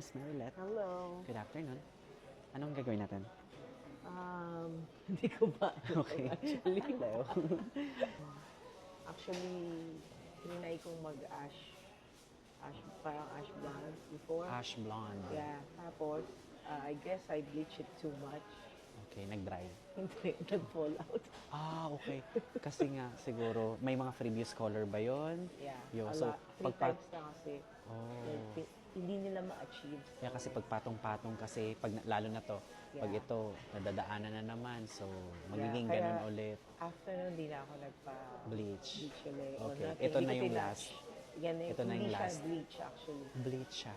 Miss Marilet. Hello. Good afternoon. Anong gagawin natin? Hindi ko ba alam Okay. actually. Hello. Actually, hinay kong parang ash blonde before. Ash blonde. Yeah, tapos, I guess I bleach it too much. Okay, nag-dry. Hindi, nag-fall out. Okay. Kasi nga, siguro, may mga previous color ba yon? Yeah, Yo, a so, lot. 3 times na kasi. Hindi nila ma-achieve. Kaya kasi pag patong-patong kasi, lalo na to, pag Yeah. ito, nadadaanan na naman, so, magiging Kaya, ganun ulit. After nun, di na ako nagpa-bleach Bleach. ulit. O Okay, nothing. ito Hindi na ko yung tinouch. last. Yan, Ito na yung hindi siya last. bleach actually. Bleach siya.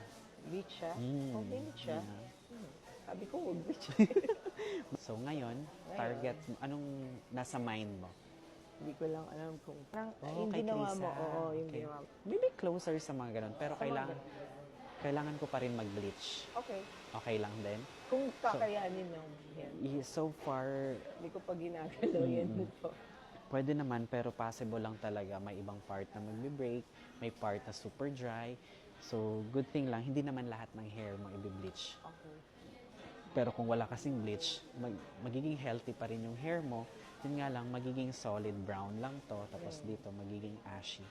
Bleach siya? Mm. Okay, bleach siya. Yeah. Sabi ko, huwag bleach. So, ngayon, target, anong nasa mind mo? Hindi ko lang alam kung parang Oh, yung kay ginawa Trisa. mo. Oo, yung Okay. ginawa mo. Maybe closer sa mga ganun. Pero Sa mga kailangan ko pa rin mag-bleach. Okay. Okay lang din. Kung kakayanin mo, yan. So far, Hindi ko pa ginagalaw yan dito. pwede naman pero possible lang talaga. May ibang part na magbe-break, may part na super dry. So, good thing lang, hindi naman lahat ng hair mo i-bleach. Okay. Pero kung wala kasing bleach, magiging healthy pa rin yung hair mo. Yun nga lang, magiging solid brown lang to. Tapos dito, magiging ashy.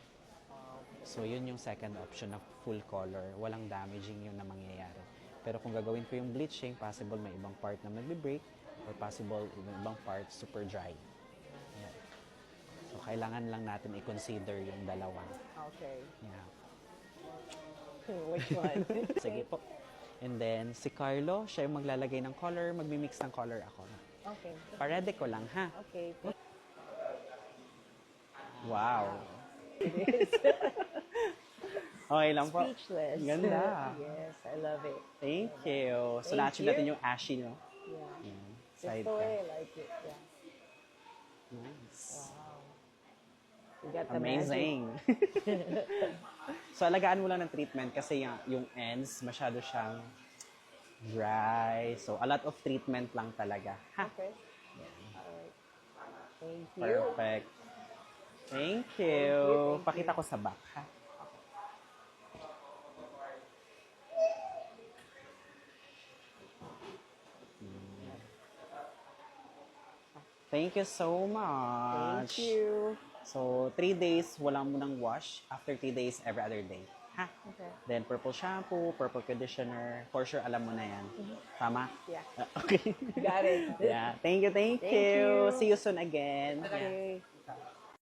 So, yun yung second option na full color. Walang damaging yun na mangyayari. Pero kung gagawin ko yung bleaching, possible may ibang part na magbe-break or possible may ibang part super dry. Yeah. So, kailangan lang natin i-consider yung dalawa. Okay. Yeah. Which one? Sige po. And then, si Carlo, siya yung maglalagay ng color, magmi-mix ng color ako. Okay. Parede ko lang, ha? Okay. Wow. Okay lang po. Speechless. Ganda. Yes, I love it. Thank you. So, Thank na-achieve you. natin yung ashy, no? Yeah. Yan. Just Side the ka. way I like it. Yeah. Nice. Wow. You got the Amazing. So, alagaan mo lang ng treatment kasi yung ends, masyado siyang dry. So, a lot of treatment lang talaga. Ha? magic. Okay. Alright. Thank you. Perfect. Thank you. Thank you. Pakita ko sa back, ha? Thank you so much. Thank you. So, 3 days, wala mo nang wash. After 3 days, every other day. Ha? Okay. Then, purple shampoo, purple conditioner. For sure, alam mo na yan. Tama? Yeah. Okay. Got it. Yeah. Thank you, thank Thank you. you. See you soon again. Okay.